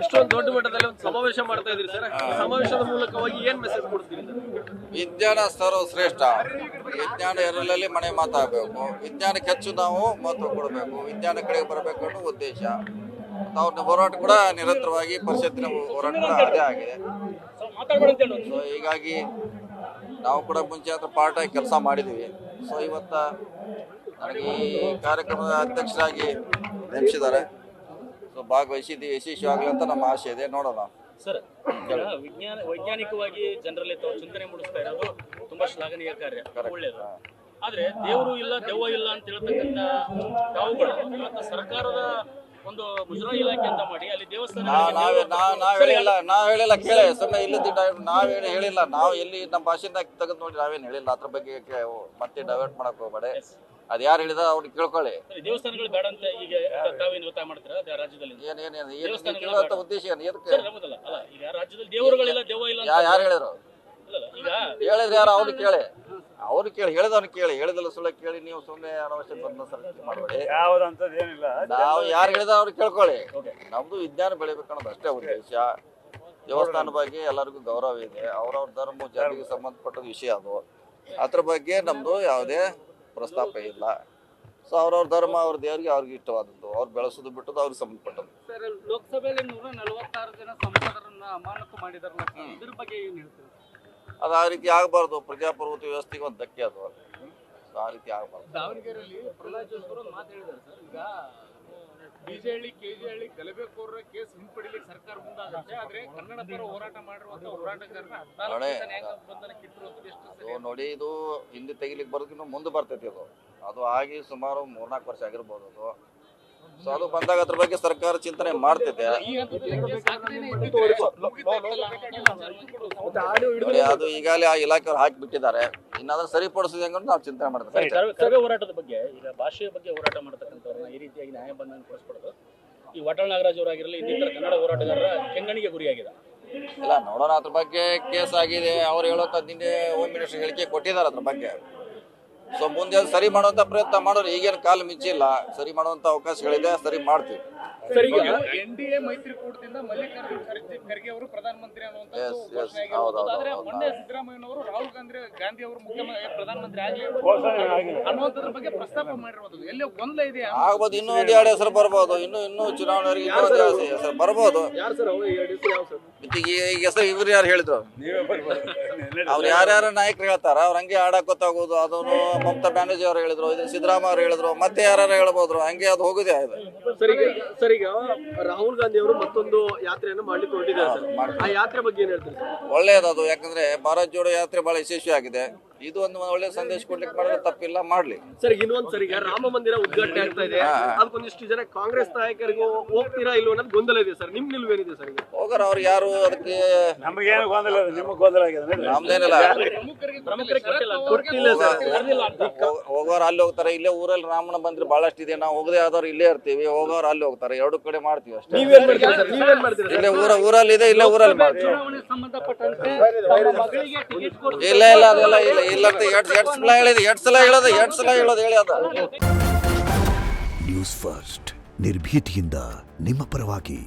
ಇಷ್ಟೊಂದು ದೊಡ್ಡ ಮಟ್ಟದಲ್ಲಿ ಒಂದು ಸಮಾವೇಶ ಮಾಡ್ತಾ ಇದ್ರಿ ಸರ್. ಸಮಾವೇಶದ ಮೂಲಕವಾಗಿ ಏನ್ ಮೆಸೇಜ್ ಕೊಡ್ತೀರಿ ಸರ್? ವಿಜ್ಞಾನ ಸರ್ವಶ್ರೇಷ್ಠ. ವಿಜ್ಞಾನ ಎರಡರಲ್ಲಿ ಮನೆ ಮಾತಾಗಬೇಕು. ವಿಜ್ಞಾನಕ್ಕೆ ಹೆಚ್ಚು ನಾವು ಮಹತ್ವ ಕೊಡಬೇಕು. ವಿಜ್ಞಾನ ಕಡೆಗೆ ಬರಬೇಕು ಅನ್ನೋ ಉದ್ದೇಶ. ನಾವು ಹೋರಾಟ ಕೂಡ ನಿರಂತರವಾಗಿ ಪರಿಷತ್ತಿನ ಹೋರಾಟ ಕೂಡ ಅದೇ ಆಗಿದೆ. ಸೊ ಹೀಗಾಗಿ ನಾವು ಕೂಡ ಮುಂಚೆ ಹತ್ರ ಪಾರ್ಟ್ ಆಗಿ ಕೆಲಸ ಮಾಡಿದ್ದೀವಿ. ಸೊ ಇವತ್ತ ನನಗೆ ಈ ಕಾರ್ಯಕ್ರಮದ ಅಧ್ಯಕ್ಷರಾಗಿ ನೇಮಿಸಿದ್ದಾರೆ. ಸೊ ಭಾಗವಹಿಸಿದ್ದೀವಿ, ಯಶಸ್ವಿಯಾಗಲಿ ಅಂತ ನಮ್ಮ ಆಸೆ ಇದೆ. ನೋಡೋಣ ಸರ್. ವೈಜ್ಞಾನಿಕವಾಗಿ ಜನರಲ್ಲಿ ತಾವು ಚಿಂತನೆ ಮೂಡಿಸ್ತಾ ಇರೋದು ತುಂಬಾ ಶ್ಲಾಘನೀಯ ಕಾರ್ಯ, ಒಳ್ಳೆಯದು. ಆದ್ರೆ ದೇವರು ಇಲ್ಲ ದೆವ್ವ ಇಲ್ಲ ಅಂತ ಹೇಳ್ತಕ್ಕಂಥ ತಾವುಗಳು ಇವತ್ತು ಸರ್ಕಾರದ ಒಂದು ಮುಜರಾಯಿ ಇಲಾಖೆ ಅಂತ ಮಾಡಿ ಅಲ್ಲಿ ದೇವಸ್ಥಾನ ನಾವ್ ಹೇಳಿಲ್ಲ ಕೇಳಿ ಸುಮ್ಮನೆ ಇಲ್ಲದ ನಾವೇನು ಹೇಳಿಲ್ಲ. ನಾವು ಎಲ್ಲಿ ನಮ್ಮ ಭಾಷೆಯಿಂದ ತೆಗೆದು ನೋಡಿ ನಾವೇನು ಹೇಳಿಲ್ಲ. ಅದ್ರ ಬಗ್ಗೆ ಮತ್ತೆ ಡೈವರ್ಟ್ ಮಾಡಕ್ ಹೋಗ್ಬೇಡಿ. ಅದ್ ಯಾರು ಹೇಳಿದ ಅವ್ರಿಗೆ ಕೇಳ್ಕೊಳ್ಳಿ. ದೇವಸ್ಥಾನಗಳು ಬೇಡ ಅಂತ ಈಗ ತಾವೇನು ಒತ್ತಾಯ ಮಾಡ್ತೀರಾ ರಾಜ್ಯದಲ್ಲಿ? ಕೇಳುವಂತ ಉದ್ದೇಶ ಏನು? ಅಲ್ಲ, ಈಗ ರಾಜ್ಯದಲ್ಲಿ ದೇವರುಗಳಿಲ್ಲ ದೆವ್ವ ಇಲ್ಲ ಯಾರು ಹೇಳಿದ್ರು? ಈಗ ಹೇಳಿದ್ರೆ ಯಾರು ಅವ್ರಿಗೆ ಕೇಳಿ. ಅವ್ರಿಗೆ ಕೇಳಿ, ಹೇಳಿದವ್ರಿಗೆ ಕೇಳಿ. ಹೇಳಿದಲ್ಲ ಸುಳ್ಳ ಕೇಳಿ ನೀವು ಸುಮ್ಮನೆ ಅನವಶ್ಯಕ ಮಾಡಬೇಡಿ. ನಾವು ಯಾರು ಹೇಳಿದ ಅವ್ರಿಗೆ ಕೇಳ್ಕೊಳ್ಳಿ. ನಮ್ದು ವಿಜ್ಞಾನ ಬೆಳಿಬೇಕನ್ನೋದು ಅಷ್ಟೇ ಉದ್ದೇಶ. ದೇವಸ್ಥಾನ ಬಗ್ಗೆ ಎಲ್ಲರಿಗೂ ಗೌರವ ಇದೆ. ಅವ್ರವ್ರ ಧರ್ಮ ಜಾತಿಗೆ ಸಂಬಂಧಪಟ್ಟ ವಿಷಯ ಅದು. ಅದ್ರ ಬಗ್ಗೆ ನಮ್ದು ಯಾವುದೇ ಪ್ರಸ್ತಾಪ ಇಲ್ಲ. ಸೊ ಅವ್ರವ್ರ ಧರ್ಮ ಅವ್ರ ದೇವರಿಗೆ ಅವ್ರಿಗೆ ಇಷ್ಟವಾದದ್ದು, ಅವ್ರು ಬೆಳೆಸೋದು ಬಿಟ್ಟದ್ದು ಅವ್ರಿಗೆ ಸಂಬಂಧಪಟ್ಟದ್ದು. ಸರ್, ಲೋಕಸಭೆಯಲ್ಲಿ 146 ಜನ ಸಂಸದರನ್ನ ಅಮಾನತು ಮಾಡಿದಾರಲ್ಲ, ಇದ್ರ ಬಗ್ಗೆ ಏನ್ ಹೇಳ್ತೀರಿ? ಅದು ಆ ರೀತಿ ಆಗಬಾರ್ದು. ಪ್ರಜಾಪ್ರಭುತ್ವ ವ್ಯವಸ್ಥೆಗೆ ಒಂದು ಧಕ್ಕೆ ಅದು. ಆ ರೀತಿ ಆಗಬಾರ್ದು. ದಾವಣಗೆರೆಯಲ್ಲಿ ಪ್ರಹ್ಲಾದ್ ಜೋಶಿ ಅವರು ಮಾತು ಹೇಳಿದ್ದಾರೆ ಸರ್. ಈಗ ಬಿಜೆಹಳ್ಳಿ ಕೆಜೆಹಳ್ಳಿ ಗಲಭೆಕೋರರ ಕೇಸ್ ಹಿಂಪಡಿಲಿಕ್ಕೆ ಸರ್ಕಾರ ಮುಂದಾಗುತ್ತೆ. ಆದ್ರೆ ಕನ್ನಡ ಪರ ಹೋರಾಟ ಮಾಡಿರುವಂತ ಹೋರಾಟಗಾರನ ನೋಡಿ, ಇದು ಹಿಂದೆ ತೆಗಿಲಿಕ್ಕೆ ಬರೋದಕ್ಕಿಂತ ಮುಂದೆ ಬರ್ತೈತಿ. ಅದು ಆಗಿ ಸುಮಾರು 4-4 ವರ್ಷ ಆಗಿರ್ಬೋದು ಅದು. ಸೊ ಅದು ಬಂದಾಗ ಅದ್ರ ಬಗ್ಗೆ ಸರ್ಕಾರ ಚಿಂತನೆ ಮಾಡ್ತಿದೆ. ಅದು ಈಗಾಗಲೇ ಆ ಇಲಾಖೆಯವ್ರು ಹಾಕಿ ಬಿಟ್ಟಿದ್ದಾರೆ. ಇನ್ನಾದ್ರೂ ಸರಿಪಡಿಸಿದೆ ಅಂತ ನಾವು ಚಿಂತನೆ ಮಾಡ್ತೀವಿ. ಕರವೇ ಹೋರಾಟದ ಬಗ್ಗೆ, ಈಗ ಭಾಷೆಯ ಬಗ್ಗೆ ಹೋರಾಟ ಮಾಡತಕ್ಕಂಥವ್ರನ್ನ ಈ ರೀತಿಯಾಗಿ ನ್ಯಾಯ ಬಂಧನ ಕೊಡಿಸ್ಕೊಡೋದು ಈ ವಾಟಾಳ್ ನಾಗರಾಜ್ ಅವರಾಗಿರಲಿ ಇನ್ನಿತರ ಕನ್ನಡ ಹೋರಾಟಗಾರರ ಕೆಂಗಣಿಗೆ ಗುರಿಯಾಗಿದೆ. ಇಲ್ಲ, ನೋಡೋಣ. ಅದ್ರ ಬಗ್ಗೆ ಕೇಸ್ ಆಗಿದೆ. ಅವ್ರು ಹೇಳೋತ ನಿನ್ನೆ ಹೋಮ್ ಮಿನಿಸ್ಟರ್ ಹೇಳಿಕೆ ಕೊಟ್ಟಿದ್ದಾರೆ ಅದ್ರ ಬಗ್ಗೆ. ಸೊ ಮುಂದೆ ಸರಿ ಮಾಡುವಂತ ಪ್ರಯತ್ನ ಮಾಡೋರು. ಈಗೇನು ಕಾಲ ಮಿಂಚಿಲ್ಲ. ಸರಿ ಮಾಡುವಂತ ಅವಕಾಶಗಳಿದೆ, ಸರಿ ಮಾಡ್ತೀವಿ. ಎನ್ಡಿಎ ಮೈತ್ರಿಕೂಟದಿಂದ ಮಲ್ಲಿಕಾರ್ಜುನ ಖರ್ಗೆ ಅವರು ಪ್ರಧಾನಮಂತ್ರಿ ಮೊನ್ನೆ ಸಿದ್ದರಾಮಯ್ಯನವರು ರಾಹುಲ್ ಗಾಂಧಿ ಅವರು ಪ್ರಧಾನಮಂತ್ರಿ ಅನ್ನುವಂಥದ್ರ ಬಗ್ಗೆ ಪ್ರಸ್ತಾಪ ಮಾಡಿರುವಂತದ್ದು ಎಲ್ಲಿ ಗೊಂದಲ ಇದೆ ಆಗ್ಬೋದು. ಇನ್ನೂ 1-2 ಹೆಸರು ಬರ್ಬೋದು. ಇನ್ನೂ ಚುನಾವಣೆವರೆಗೆ ಹೆಸರು ಬರ್ಬೋದು. ಈಗ ಹೆಸರು ಇವ್ರು ಯಾರು ಹೇಳಿದ್ರು? ಅವ್ರು ಯಾರ್ಯಾರ ನಾಯಕರು ಹೇಳ್ತಾರ ಅವ್ರ ಹಂಗೆ ಆಡಕ್ ಗೊತ್ತಾಗೋದು. ಅದನ್ನು ಮಮತಾ ಬ್ಯಾನರ್ಜಿ ಅವ್ರು ಹೇಳಿದ್ರು, ಇದು ಸಿದ್ದರಾಮಯ್ಯ ಅವ್ರು ಹೇಳಿದ್ರು, ಮತ್ತೆ ಯಾರು ಹೇಳ್ಬೋದ್ರು. ಹಂಗೆ ಅದು ಹೋಗುದೇ ಸರ್. ಈಗ ರಾಹುಲ್ ಗಾಂಧಿ ಅವರು ಮತ್ತೊಂದು ಯಾತ್ರೆಯನ್ನು ಮಾಡ್ಲಿಕ್ಕೆ ಹೊರಟಿದ್ದಾರೆ. ಆ ಯಾತ್ರೆ ಬಗ್ಗೆ ಏನ್ ಹೇಳ್ತೀರಿ? ಒಳ್ಳೇದದು. ಯಾಕಂದ್ರೆ ಭಾರತ್ ಜೋಡೋ ಯಾತ್ರೆ ಬಹಳ ಯಶಸ್ವಿ ಆಗಿದೆ. ಇದು ಒಂದು ಒಳ್ಳೆ ಸಂದೇಶ ಕೊಡ್ಲಿಕ್ಕೆ ಮಾಡಿದ್ರೆ ತಪ್ಪಿಲ್ಲ, ಮಾಡ್ಲಿ. ಸರ್, ಇನ್ನೊಂದ್ ಸರ್, ಈಗ ರಾಮ ಮಂದಿರ ಉದ್ಘಾಟನೆ ಆಗ್ತಾ ಇದೆ. ಅದಕ್ಕೊಂದಿಷ್ಟು ಜನ ಕಾಂಗ್ರೆಸ್ ನಾಯಕರಿಗೂ ಹೋಗ್ತೀರಾ ಇಲ್ವೋ ಅನ್ನೋದು ಗೊಂದಲ ಇದೆ ಸರ್. ನಿಮ್ ನಿಲ್ವೇನಿದೆ ಸರ್? ಹೋಗರ ಅವ್ರು ಯಾರು ಅದಕ್ಕೆ ನಮಗೇನು ಗೊಂದಲ, ನಿಮಗೆ ಗೊಂದಲ ಆಗಿದೆ. ನಮ್ದೇನಿಲ್ಲ. ಹೋಗೋರು ಅಲ್ಲಿ ಹೋಗ್ತಾರೆ. ಇಲ್ಲೇ ಊರಲ್ಲಿ ರಾಮನ ಮಂದಿರ ಬಹಳಷ್ಟು ಇದೆ. ನಾವು ಹೋಗದೆ ಆದವ್ರು ಇಲ್ಲೇ ಇರ್ತೀವಿ. ಹೋಗೋರು ಅಲ್ಲಿ ಹೋಗ್ತಾರೆ. 2 ಕಡೆ ಮಾಡ್ತೀವಿ ಅಷ್ಟೇ. ಇಲ್ಲೇ ಊರಲ್ಲಿ ಇದೆ, ಇಲ್ಲೇ ಊರಲ್ಲಿ ಮಾಡ್ತೀವಿ. ಇಲ್ಲ ಇಲ್ಲ ಅದೆಲ್ಲ ಇಲ್ಲ. ಇಲ್ಲ 2 ಸಲ ಹೇಳಿದೆ. 2 ಸಲ ಹೇಳೋದು ಹೇಳಿ ಅದ. ನ್ಯೂಸ್ ಫಸ್ಟ್, ನಿರ್ಭೀತಿಯಿಂದ ನಿಮ್ಮ ಪರವಾಗಿ.